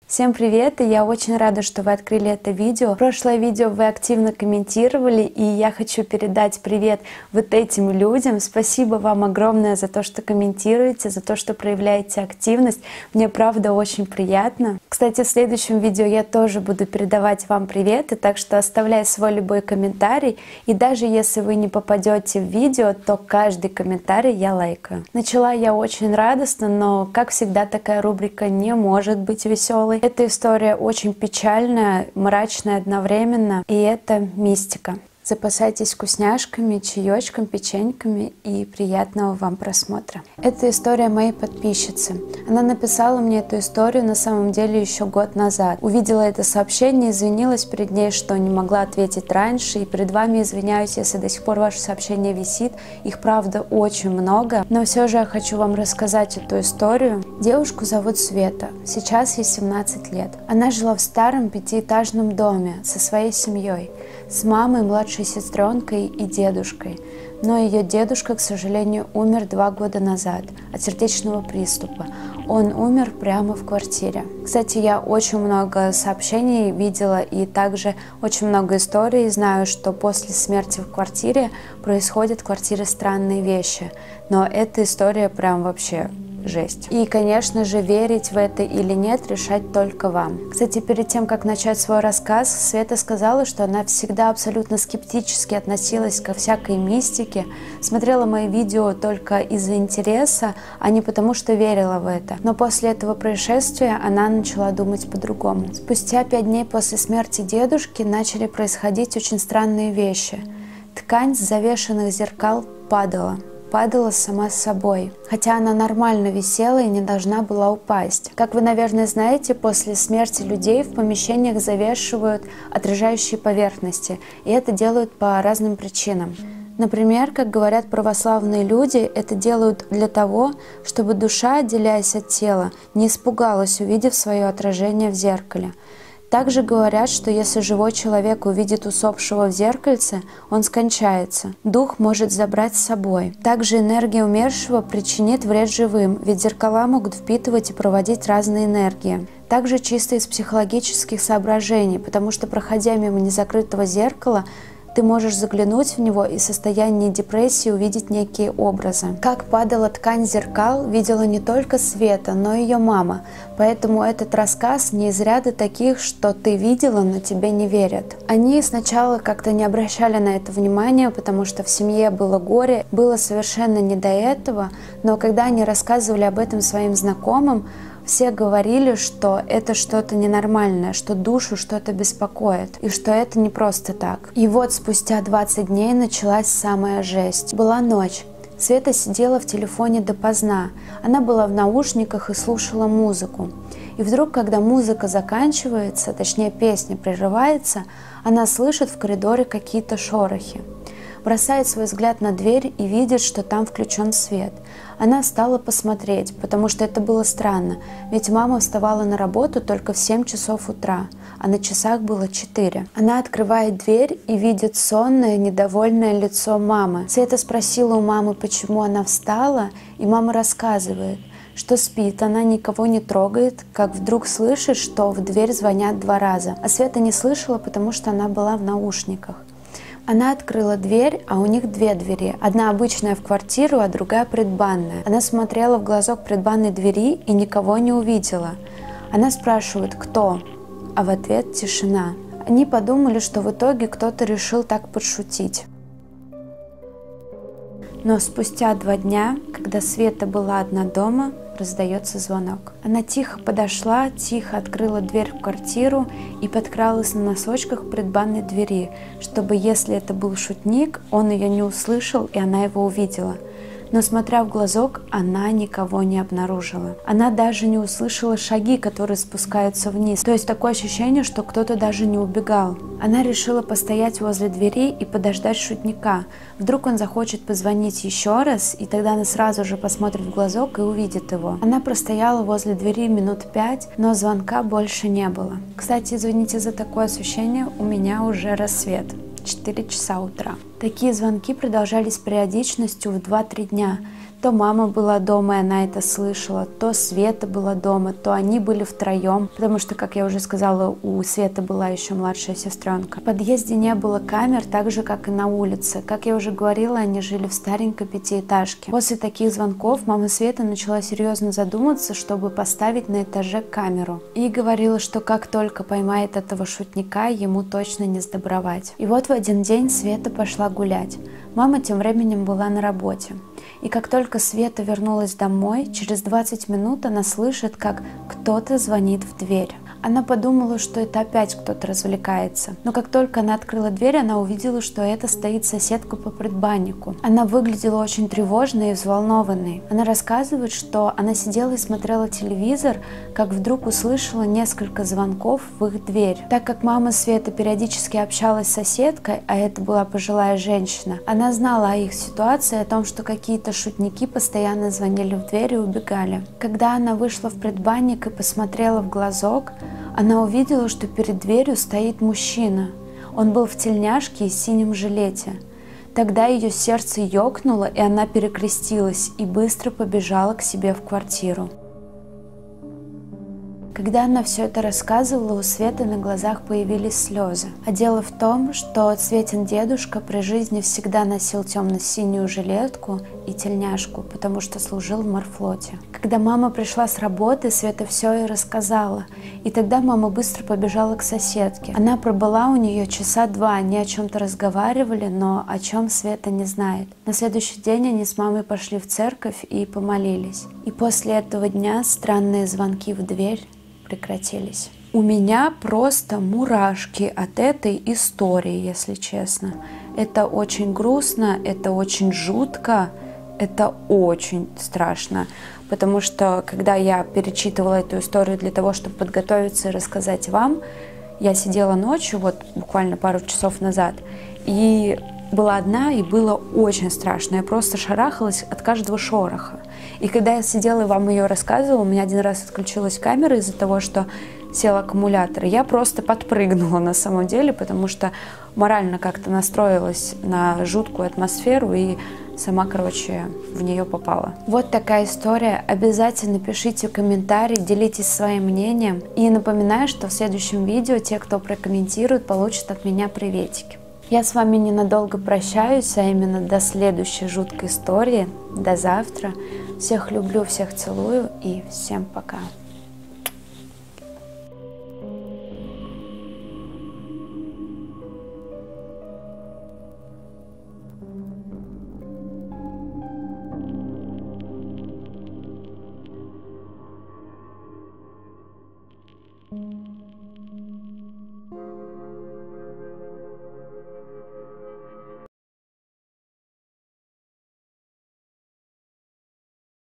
Всем привет, и я очень рада, что вы открыли это видео. Прошлое видео вы активно комментировали, и я хочу передать привет вот этим людям. Спасибо вам огромное за то, что комментируете, за то, что проявляете активность. Мне правда очень приятно. Кстати, в следующем видео я тоже буду передавать вам приветы, так что оставляй свой любой комментарий. И даже если вы не попадете в видео, то каждый комментарий я лайкаю. Начала я очень радостно, но, как всегда, такая рубрика не может быть веселой. Эта история очень печальная, мрачная одновременно, и это мистика. Запасайтесь вкусняшками, чаечком, печеньками и приятного вам просмотра. Это история моей подписчицы. Она написала мне эту историю на самом деле еще год назад. Увидела это сообщение, извинилась перед ней, что не могла ответить раньше. И перед вами извиняюсь, если до сих пор ваше сообщение висит. Их правда очень много. Но все же я хочу вам рассказать эту историю. Девушку зовут Света. Сейчас ей 17 лет. Она жила в старом пятиэтажном доме со своей семьей. С мамой, младшей сестренкой и дедушкой. Но ее дедушка, к сожалению, умер 2 года назад от сердечного приступа. Он умер прямо в квартире. Кстати, я очень много сообщений видела и также очень много историй. Знаю, что после смерти в квартире происходят в квартире странные вещи. Но эта история прям вообще жесть. И, конечно же, верить в это или нет, решать только вам. Кстати, перед тем, как начать свой рассказ, Света сказала, что она всегда абсолютно скептически относилась ко всякой мистике, смотрела мои видео только из-за интереса, а не потому, что верила в это. Но после этого происшествия она начала думать по-другому. Спустя 5 дней после смерти дедушки начали происходить очень странные вещи. Ткань с завешенных зеркал падала сама собой, хотя она нормально висела и не должна была упасть. Как вы, наверное, знаете, после смерти людей в помещениях завешивают отражающие поверхности, и это делают по разным причинам. Например, как говорят православные люди, это делают для того, чтобы душа, отделяясь от тела, не испугалась, увидев свое отражение в зеркале. Также говорят, что если живой человек увидит усопшего в зеркальце, он скончается. Дух может забрать с собой. Также энергия умершего причинит вред живым, ведь зеркала могут впитывать и проводить разные энергии. Также чисто из психологических соображений, потому что, проходя мимо незакрытого зеркала, ты можешь заглянуть в него и в состоянии депрессии увидеть некие образы. Как падала ткань зеркал, видела не только Света, но и ее мама. Поэтому этот рассказ не из ряда таких, что ты видела, но тебе не верят. Они сначала как-то не обращали на это внимания, потому что в семье было горе, было совершенно не до этого. Но когда они рассказывали об этом своим знакомым, все говорили, что это что-то ненормальное, что душу что-то беспокоит, и что это не просто так. И вот спустя 20 дней началась самая жесть. Была ночь. Света сидела в телефоне допоздна. Она была в наушниках и слушала музыку. И вдруг, когда музыка заканчивается, точнее песня прерывается, она слышит в коридоре какие-то шорохи. Бросает свой взгляд на дверь и видит, что там включен свет. Она встала посмотреть, потому что это было странно, ведь мама вставала на работу только в 7 часов утра, а на часах было 4. Она открывает дверь и видит сонное, недовольное лицо мамы. Света спросила у мамы, почему она встала, и мама рассказывает, что спит, она никого не трогает, как вдруг слышит, что в дверь звонят 2 раза. А Света не слышала, потому что она была в наушниках. Она открыла дверь, а у них 2 двери. Одна обычная в квартиру, а другая предбанная. Она смотрела в глазок предбанной двери и никого не увидела. Она спрашивает, кто? А в ответ тишина. Они подумали, что в итоге кто-то решил так подшутить. Но спустя 2 дня, когда Света была одна дома, раздается звонок. Она тихо подошла, тихо открыла дверь в квартиру и подкралась на носочках к предбанной двери, чтобы, если это был шутник, он ее не услышал и она его увидела. Но, смотря в глазок, она никого не обнаружила. Она даже не услышала шаги, которые спускаются вниз. То есть такое ощущение, что кто-то даже не убегал. Она решила постоять возле двери и подождать шутника. Вдруг он захочет позвонить еще раз, и тогда она сразу же посмотрит в глазок и увидит его. Она простояла возле двери минут 5, но звонка больше не было. Кстати, извините за такое освещение, у меня уже рассвет. 4 часа утра. Такие звонки продолжались периодичностью в 2-3 дня. То мама была дома, и она это слышала, то Света была дома, то они были втроем, потому что, как я уже сказала, у Светы была еще младшая сестренка. В подъезде не было камер, так же, как и на улице. Как я уже говорила, они жили в старенькой пятиэтажке. После таких звонков мама Светы начала серьезно задуматься, чтобы поставить на этаже камеру. И говорила, что как только поймает этого шутника, ему точно не сдобровать. И вот в один день Света пошла гулять. Мама тем временем была на работе. И как только Света вернулась домой, через 20 минут она слышит, как кто-то звонит в дверь. Она подумала, что это опять кто-то развлекается. Но как только она открыла дверь, она увидела, что это стоит соседка по предбаннику. Она выглядела очень тревожной и взволнованной. Она рассказывает, что она сидела и смотрела телевизор, как вдруг услышала несколько звонков в их дверь. Так как мама Светы периодически общалась с соседкой, а это была пожилая женщина, она знала о их ситуации, о том, что какие-то шутники постоянно звонили в дверь и убегали. Когда она вышла в предбанник и посмотрела в глазок, она увидела, что перед дверью стоит мужчина. Он был в тельняшке и синем жилете. Тогда ее сердце ёкнуло, и она перекрестилась и быстро побежала к себе в квартиру. Когда она все это рассказывала, у Светы на глазах появились слезы. А дело в том, что Светин дедушка при жизни всегда носил темно-синюю жилетку и тельняшку, потому что служил в морфлоте. Когда мама пришла с работы, Света все и рассказала. И тогда мама быстро побежала к соседке. Она пробыла у нее часа 2, они о чем-то разговаривали, но о чем Света не знает. На следующий день они с мамой пошли в церковь и помолились. И после этого дня странные звонки в дверь прекратились. У меня просто мурашки от этой истории, если честно. Это очень грустно, это очень жутко, это очень страшно. Потому что, когда я перечитывала эту историю для того, чтобы подготовиться и рассказать вам, я сидела ночью, вот буквально пару часов назад, и была одна, и было очень страшно. Я просто шарахалась от каждого шороха. И когда я сидела и вам ее рассказывала, у меня один раз отключилась камера из-за того, что сел аккумулятор. Я просто подпрыгнула на самом деле, потому что морально как-то настроилась на жуткую атмосферу и сама, в нее попала. Вот такая история. Обязательно пишите комментарии, делитесь своим мнением. И напоминаю, что в следующем видео те, кто прокомментирует, получат от меня приветики. Я с вами ненадолго прощаюсь, а именно до следующей жуткой истории. До завтра. Всех люблю, всех целую и всем пока.